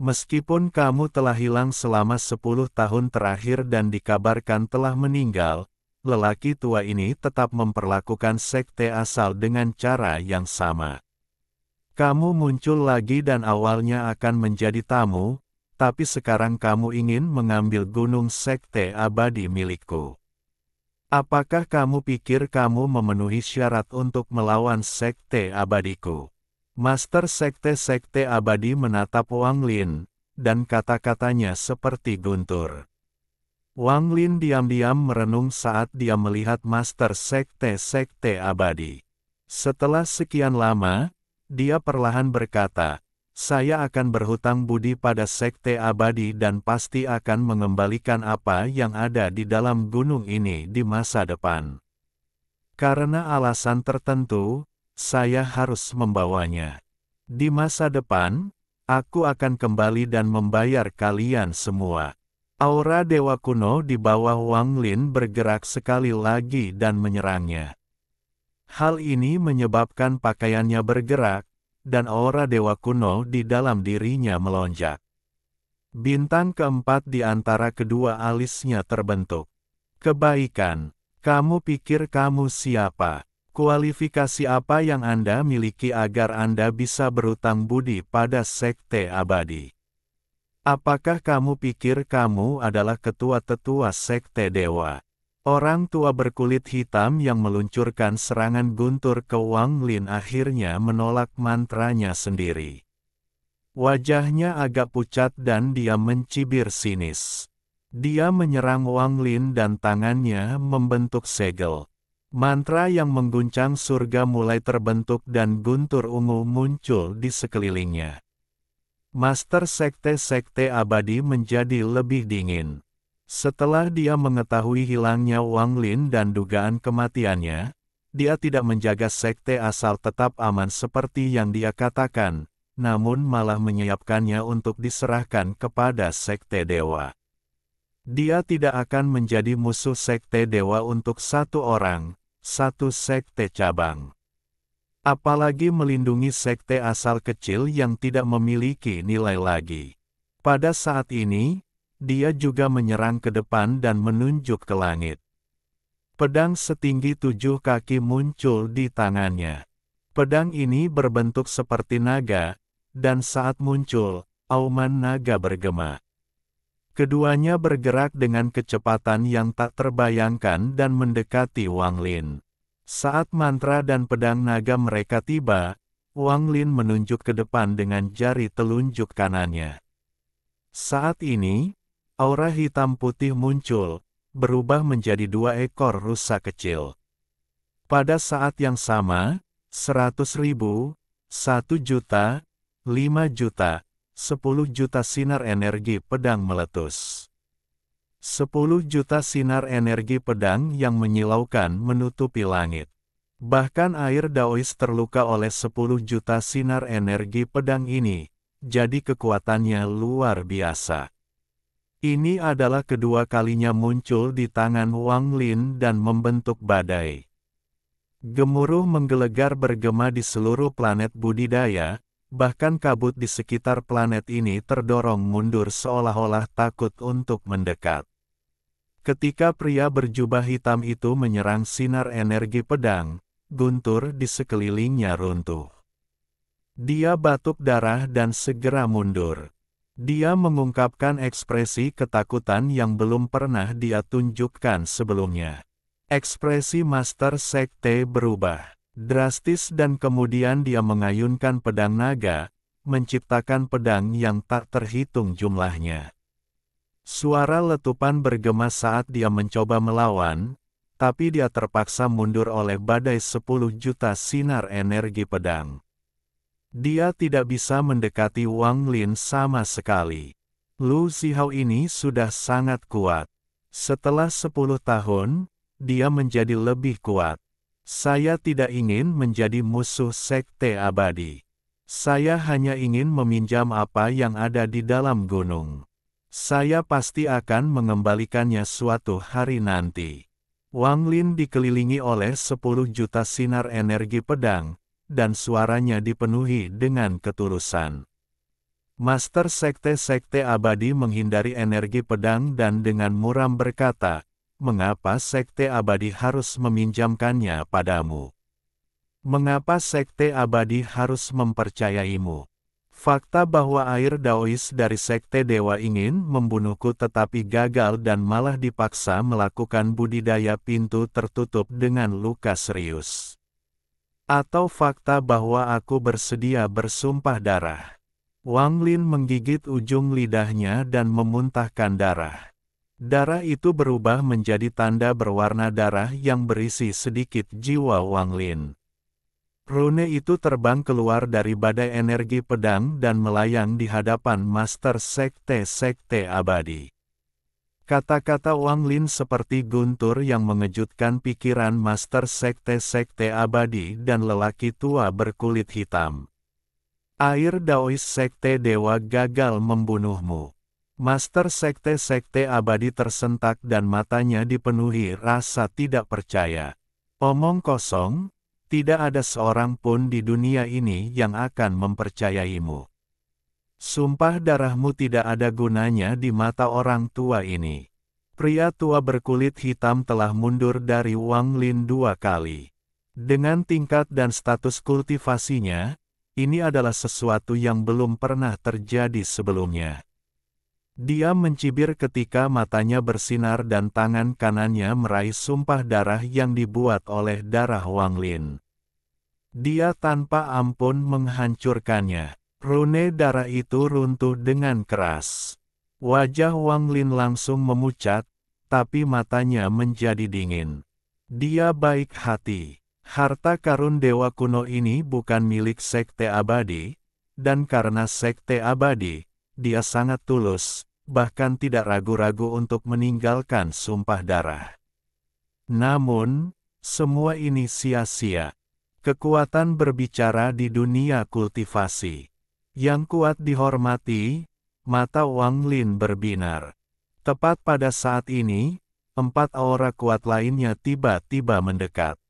Meskipun kamu telah hilang selama 10 tahun terakhir dan dikabarkan telah meninggal, lelaki tua ini tetap memperlakukan sekte asal dengan cara yang sama. Kamu muncul lagi dan awalnya akan menjadi tamu, tapi sekarang kamu ingin mengambil gunung Sekte Abadi milikku. Apakah kamu pikir kamu memenuhi syarat untuk melawan Sekte Abadiku? Master Sekte Abadi menatap Wang Lin, dan kata-katanya seperti guntur. Wang Lin diam-diam merenung saat dia melihat Master Sekte Abadi. Setelah sekian lama, dia perlahan berkata, saya akan berhutang budi pada Sekte Abadi dan pasti akan mengembalikan apa yang ada di dalam gunung ini di masa depan. Karena alasan tertentu, saya harus membawanya. Di masa depan, aku akan kembali dan membayar kalian semua. Aura dewa kuno di bawah Wang Lin bergerak sekali lagi dan menyerangnya. Hal ini menyebabkan pakaiannya bergerak, dan aura dewa kuno di dalam dirinya melonjak. Bintang keempat di antara kedua alisnya terbentuk. Kebaikan, kamu pikir kamu siapa? Kualifikasi apa yang Anda miliki agar Anda bisa berutang budi pada Sekte Abadi? Apakah kamu pikir kamu adalah ketua-tetua Sekte Dewa? Orang tua berkulit hitam yang meluncurkan serangan guntur ke Wang Lin akhirnya menolak mantranya sendiri. Wajahnya agak pucat dan dia mencibir sinis. Dia menyerang Wang Lin dan tangannya membentuk segel. Mantra yang mengguncang surga mulai terbentuk dan guntur ungu muncul di sekelilingnya. Master Sekte Abadi menjadi lebih dingin. Setelah dia mengetahui hilangnya Wang Lin dan dugaan kematiannya, dia tidak menjaga sekte asal tetap aman seperti yang dia katakan, namun malah menyiapkannya untuk diserahkan kepada Sekte Dewa. Dia tidak akan menjadi musuh Sekte Dewa untuk satu orang, satu sekte cabang. Apalagi melindungi sekte asal kecil yang tidak memiliki nilai lagi. Pada saat ini, dia juga menyerang ke depan dan menunjuk ke langit. Pedang setinggi 7 kaki muncul di tangannya. Pedang ini berbentuk seperti naga, dan saat muncul, auman naga bergema. Keduanya bergerak dengan kecepatan yang tak terbayangkan dan mendekati Wang Lin. Saat mantra dan pedang naga mereka tiba, Wang Lin menunjuk ke depan dengan jari telunjuk kanannya. Saat ini, aura hitam putih muncul, berubah menjadi 2 ekor rusa kecil. Pada saat yang sama, 100.000, 1 juta, 5 juta, 10 juta sinar energi pedang meletus. 10 juta sinar energi pedang yang menyilaukan menutupi langit. Bahkan air Daois terluka oleh 10 juta sinar energi pedang ini, jadi kekuatannya luar biasa. Ini adalah kedua kalinya muncul di tangan Wang Lin dan membentuk badai. Gemuruh menggelegar bergema di seluruh planet budidaya, bahkan kabut di sekitar planet ini terdorong mundur seolah-olah takut untuk mendekat. Ketika pria berjubah hitam itu menyerang sinar energi pedang, guntur di sekelilingnya runtuh. Dia batuk darah dan segera mundur. Dia mengungkapkan ekspresi ketakutan yang belum pernah dia tunjukkan sebelumnya. Ekspresi Master Sekte berubah drastis dan kemudian dia mengayunkan pedang naga, menciptakan pedang yang tak terhitung jumlahnya. Suara letupan bergema saat dia mencoba melawan, tapi dia terpaksa mundur oleh badai 10 juta sinar energi pedang. Dia tidak bisa mendekati Wang Lin sama sekali. Lu Zihao ini sudah sangat kuat. Setelah 10 tahun, dia menjadi lebih kuat. Saya tidak ingin menjadi musuh sekte abadi. Saya hanya ingin meminjam apa yang ada di dalam gunung. Saya pasti akan mengembalikannya suatu hari nanti. Wang Lin dikelilingi oleh 10 juta sinar energi pedang, dan suaranya dipenuhi dengan ketulusan. Master sekte-sekte abadi menghindari energi pedang dan dengan muram berkata, "Mengapa sekte abadi harus meminjamkannya padamu? Mengapa sekte abadi harus mempercayaimu? Fakta bahwa air Daois dari sekte dewa ingin membunuhku tetapi gagal dan malah dipaksa melakukan budidaya pintu tertutup dengan luka serius. Atau fakta bahwa aku bersedia bersumpah darah." Wang Lin menggigit ujung lidahnya dan memuntahkan darah. Darah itu berubah menjadi tanda berwarna darah yang berisi sedikit jiwa Wang Lin. Rune itu terbang keluar dari badai energi pedang dan melayang di hadapan Master Sekte-Sekte Abadi. Kata-kata Wang Lin seperti guntur yang mengejutkan pikiran Master Sekte-Sekte Abadi dan lelaki tua berkulit hitam. Air Daois Sekte Dewa gagal membunuhmu. Master Sekte-Sekte Abadi tersentak dan matanya dipenuhi rasa tidak percaya. Omong kosong. Tidak ada seorang pun di dunia ini yang akan mempercayaimu. Sumpah darahmu tidak ada gunanya di mata orang tua ini. Pria tua berkulit hitam telah mundur dari Wang Lin 2 kali. Dengan tingkat dan status kultivasinya, ini adalah sesuatu yang belum pernah terjadi sebelumnya. Dia mencibir ketika matanya bersinar dan tangan kanannya meraih sumpah darah yang dibuat oleh darah Wang Lin. Dia tanpa ampun menghancurkannya. Rune darah itu runtuh dengan keras. Wajah Wang Lin langsung memucat, tapi matanya menjadi dingin. Dia baik hati. Harta karun dewa kuno ini bukan milik sekte abadi, dan karena sekte abadi, dia sangat tulus, bahkan tidak ragu-ragu untuk meninggalkan sumpah darah. Namun, semua ini sia-sia. Kekuatan berbicara di dunia kultivasi. Yang kuat dihormati, mata Wang Lin berbinar. Tepat pada saat ini, 4 aura kuat lainnya tiba-tiba mendekat.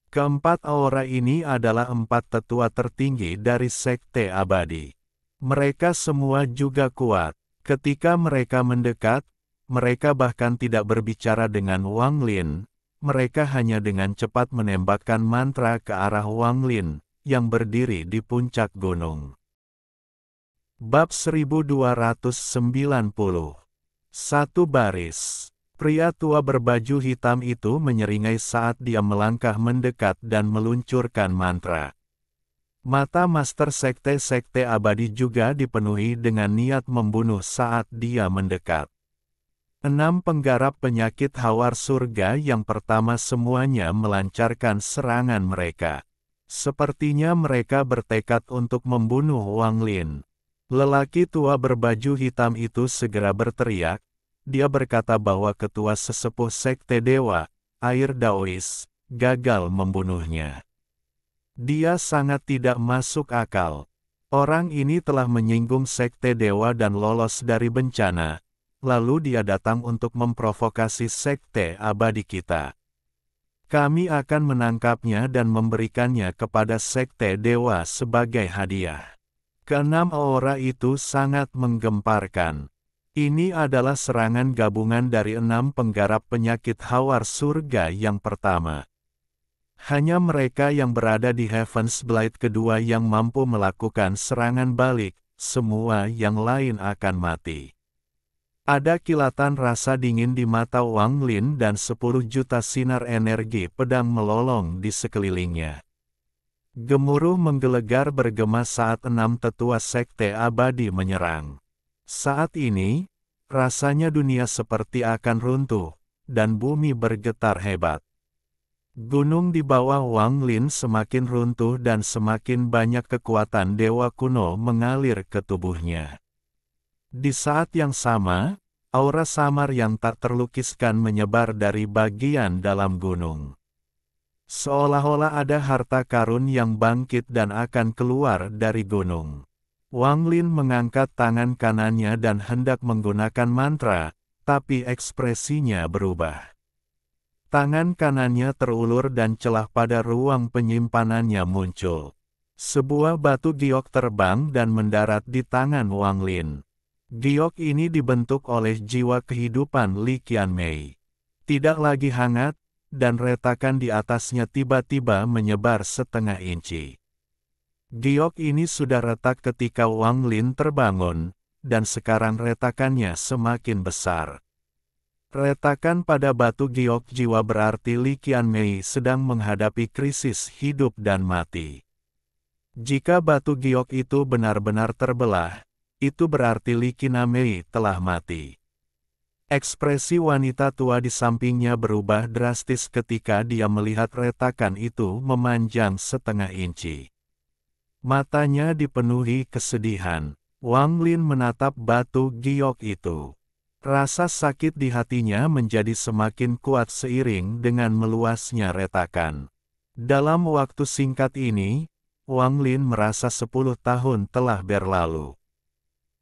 Keempat aura ini adalah 4 tetua tertinggi dari sekte abadi. Mereka semua juga kuat. Ketika mereka mendekat, mereka bahkan tidak berbicara dengan Wang Lin. Mereka hanya dengan cepat menembakkan mantra ke arah Wang Lin, yang berdiri di puncak gunung. Bab 1290. Satu baris. Pria tua berbaju hitam itu menyeringai saat dia melangkah mendekat dan meluncurkan mantra. Mata Master Sekte-Sekte Abadi juga dipenuhi dengan niat membunuh saat dia mendekat. 6 penggarap penyakit hawar surga yang pertama semuanya melancarkan serangan mereka. Sepertinya mereka bertekad untuk membunuh Wang Lin. Lelaki tua berbaju hitam itu segera berteriak. Dia berkata bahwa ketua sesepuh Sekte Dewa, Air Daois, gagal membunuhnya. Dia sangat tidak masuk akal. Orang ini telah menyinggung Sekte Dewa dan lolos dari bencana, lalu dia datang untuk memprovokasi Sekte Abadi kita. Kami akan menangkapnya dan memberikannya kepada Sekte Dewa sebagai hadiah. Keenam aura itu sangat menggemparkan. Ini adalah serangan gabungan dari 6 penggarap penyakit hawar surga yang pertama. Hanya mereka yang berada di Heaven's Blade kedua yang mampu melakukan serangan balik, semua yang lain akan mati. Ada kilatan rasa dingin di mata Wang Lin dan 10 juta sinar energi pedang melolong di sekelilingnya. Gemuruh menggelegar bergema saat 6 tetua Sekte Abadi menyerang. Saat ini, rasanya dunia seperti akan runtuh, dan bumi bergetar hebat. Gunung di bawah Wang Lin semakin runtuh dan semakin banyak kekuatan dewa kuno mengalir ke tubuhnya. Di saat yang sama, aura samar yang tak terlukiskan menyebar dari bagian dalam gunung. Seolah-olah ada harta karun yang bangkit dan akan keluar dari gunung. Wang Lin mengangkat tangan kanannya dan hendak menggunakan mantra, tapi ekspresinya berubah. Tangan kanannya terulur dan celah pada ruang penyimpanannya muncul. Sebuah batu giok terbang dan mendarat di tangan Wang Lin. Giok ini dibentuk oleh jiwa kehidupan Li Qianmei. Tidak lagi hangat, dan retakan di atasnya tiba-tiba menyebar setengah inci. Giok ini sudah retak ketika Wang Lin terbangun, dan sekarang retakannya semakin besar. Retakan pada batu giok jiwa berarti Li Qianmei sedang menghadapi krisis hidup dan mati. Jika batu giok itu benar-benar terbelah, itu berarti Li Qianmei telah mati. Ekspresi wanita tua di sampingnya berubah drastis ketika dia melihat retakan itu memanjang setengah inci. Matanya dipenuhi kesedihan. Wang Lin menatap batu giok itu. Rasa sakit di hatinya menjadi semakin kuat seiring dengan meluasnya retakan. Dalam waktu singkat ini, Wang Lin merasa 10 tahun telah berlalu.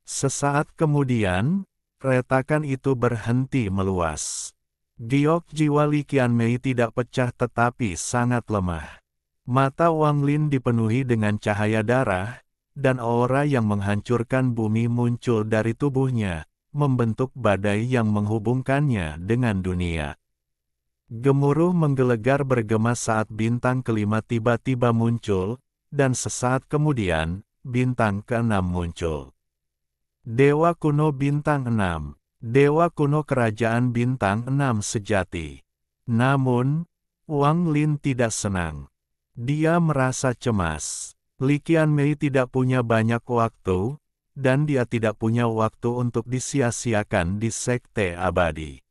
Sesaat kemudian, retakan itu berhenti meluas. Giok jiwa Li Qianmei tidak pecah tetapi sangat lemah. Mata Wang Lin dipenuhi dengan cahaya darah, dan aura yang menghancurkan bumi muncul dari tubuhnya, membentuk badai yang menghubungkannya dengan dunia. Gemuruh menggelegar bergema saat bintang kelima tiba-tiba muncul, dan sesaat kemudian, bintang keenam muncul. Dewa kuno bintang 6. Dewa kuno kerajaan bintang 6 sejati. Namun, Wang Lin tidak senang. Dia merasa cemas. Li Qianmei tidak punya banyak waktu, dan dia tidak punya waktu untuk disia-siakan di Sekte Abadi.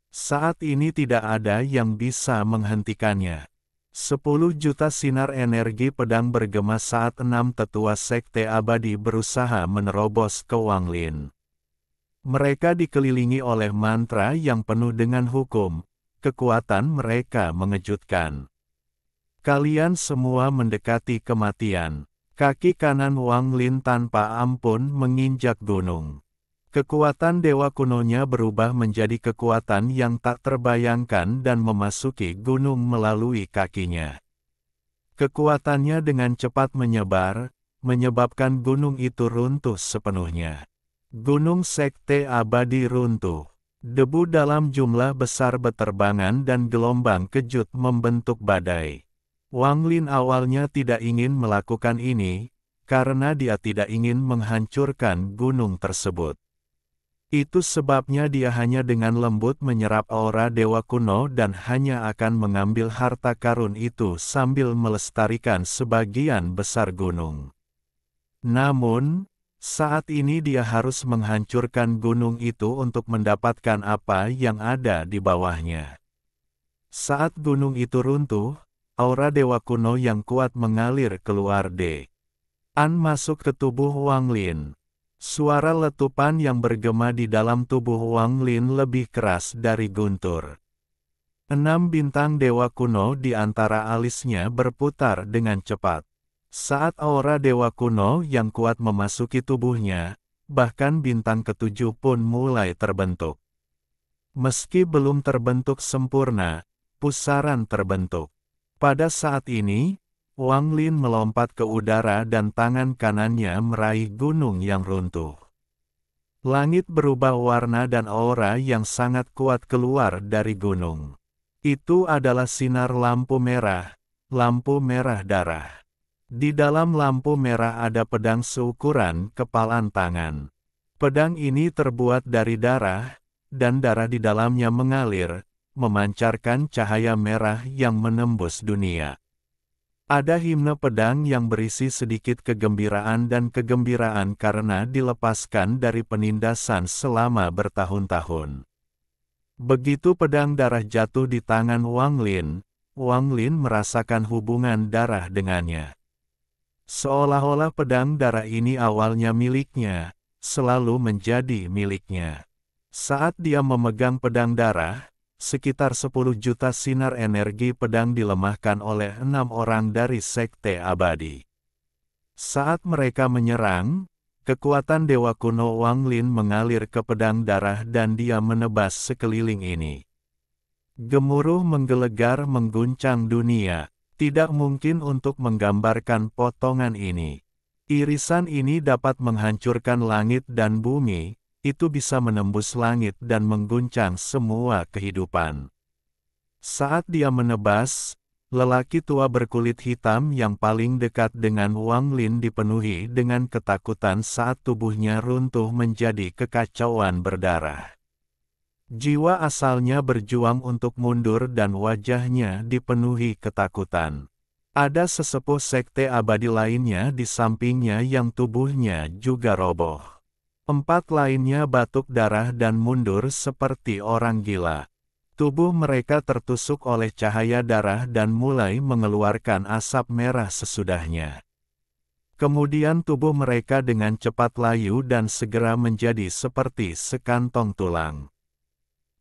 Saat ini tidak ada yang bisa menghentikannya. 10 juta sinar energi pedang bergema saat 6 tetua Sekte Abadi berusaha menerobos ke Wang Lin. Mereka dikelilingi oleh mantra yang penuh dengan hukum. Kekuatan mereka mengejutkan. Kalian semua mendekati kematian. Kaki kanan Wang Lin tanpa ampun menginjak gunung. Kekuatan dewa kunonya berubah menjadi kekuatan yang tak terbayangkan dan memasuki gunung melalui kakinya. Kekuatannya dengan cepat menyebar, menyebabkan gunung itu runtuh sepenuhnya. Gunung Sekte Abadi runtuh. Debu dalam jumlah besar beterbangan dan gelombang kejut membentuk badai. Wang Lin awalnya tidak ingin melakukan ini, karena dia tidak ingin menghancurkan gunung tersebut. Itu sebabnya dia hanya dengan lembut menyerap aura dewa kuno dan hanya akan mengambil harta karun itu sambil melestarikan sebagian besar gunung. Namun, saat ini dia harus menghancurkan gunung itu untuk mendapatkan apa yang ada di bawahnya. Saat gunung itu runtuh, aura dewa kuno yang kuat mengalir keluar An masuk ke tubuh Wang Lin. Suara letupan yang bergema di dalam tubuh Wang Lin lebih keras dari guntur. 6 bintang dewa kuno di antara alisnya berputar dengan cepat. Saat aura dewa kuno yang kuat memasuki tubuhnya, bahkan bintang ketujuh pun mulai terbentuk. Meski belum terbentuk sempurna, pusaran terbentuk. Pada saat ini, Wang Lin melompat ke udara dan tangan kanannya meraih gunung yang runtuh. Langit berubah warna dan aura yang sangat kuat keluar dari gunung. Itu adalah sinar lampu merah darah. Di dalam lampu merah ada pedang seukuran kepalan tangan. Pedang ini terbuat dari darah, dan darah di dalamnya mengalir, memancarkan cahaya merah yang menembus dunia. Ada himne pedang yang berisi sedikit kegembiraan dan kegembiraan karena dilepaskan dari penindasan selama bertahun-tahun. Begitu pedang darah jatuh di tangan Wang Lin merasakan hubungan darah dengannya. Seolah-olah pedang darah ini awalnya miliknya, selalu menjadi miliknya. Saat dia memegang pedang darah, sekitar 10 juta sinar energi pedang dilemahkan oleh 6 orang dari Sekte Abadi. Saat mereka menyerang, kekuatan dewa kuno Wang Lin mengalir ke pedang darah dan dia menebas sekeliling ini. Gemuruh menggelegar mengguncang dunia. Tidak mungkin untuk menggambarkan potongan ini. Irisan ini dapat menghancurkan langit dan bumi, itu bisa menembus langit dan mengguncang semua kehidupan. Saat dia menebas, lelaki tua berkulit hitam yang paling dekat dengan Wang Lin dipenuhi dengan ketakutan saat tubuhnya runtuh menjadi kekacauan berdarah. Jiwa asalnya berjuang untuk mundur dan wajahnya dipenuhi ketakutan. Ada sesepuh sekte abadi lainnya di sampingnya yang tubuhnya juga roboh. 4 lainnya batuk darah dan mundur seperti orang gila. Tubuh mereka tertusuk oleh cahaya darah dan mulai mengeluarkan asap merah sesudahnya. Kemudian tubuh mereka dengan cepat layu dan segera menjadi seperti sekantong tulang.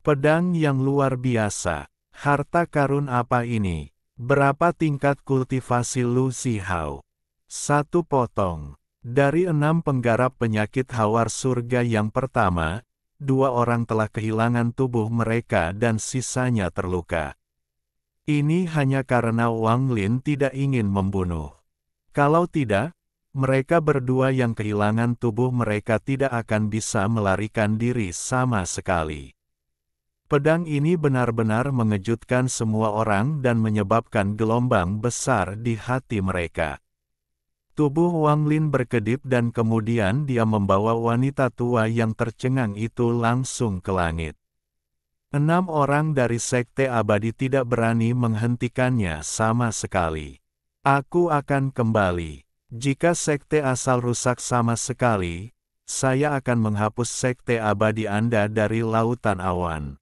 Pedang yang luar biasa. Harta karun apa ini? Berapa tingkat kultivasi Lu Zihao? 1 potong. Dari 6 penggarap penyakit hawar surga yang pertama, 2 orang telah kehilangan tubuh mereka dan sisanya terluka. Ini hanya karena Wang Lin tidak ingin membunuh. Kalau tidak, mereka berdua yang kehilangan tubuh mereka tidak akan bisa melarikan diri sama sekali. Pedang ini benar-benar mengejutkan semua orang dan menyebabkan gelombang besar di hati mereka. Tubuh Wang Lin berkedip dan kemudian dia membawa wanita tua yang tercengang itu langsung ke langit. 6 orang dari Sekte Abadi tidak berani menghentikannya sama sekali. Aku akan kembali. Jika Sekte asal rusak sama sekali, saya akan menghapus Sekte Abadi Anda dari lautan awan.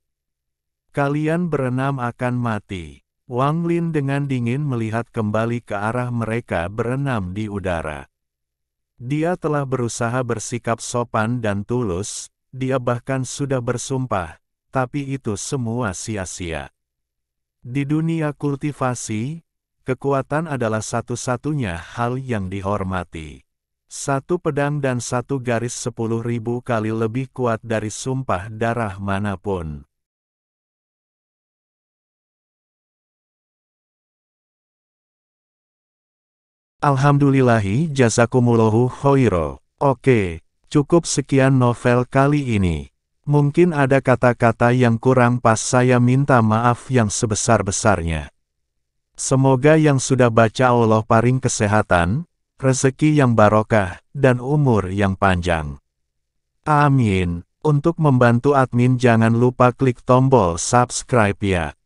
Kalian berenam akan mati. Wang Lin dengan dingin melihat kembali ke arah mereka berenam di udara. Dia telah berusaha bersikap sopan dan tulus, dia bahkan sudah bersumpah, tapi itu semua sia-sia. Di dunia kultivasi, kekuatan adalah satu-satunya hal yang dihormati. 1 pedang dan 1 garis 10.000 kali lebih kuat dari sumpah darah manapun. Alhamdulillahi jazakumullahu khairo. Oke, cukup sekian novel kali ini. Mungkin ada kata-kata yang kurang pas, saya minta maaf yang sebesar-besarnya. Semoga yang sudah baca Allah paring kesehatan, rezeki yang barokah, dan umur yang panjang. Amin. Untuk membantu admin jangan lupa klik tombol subscribe ya.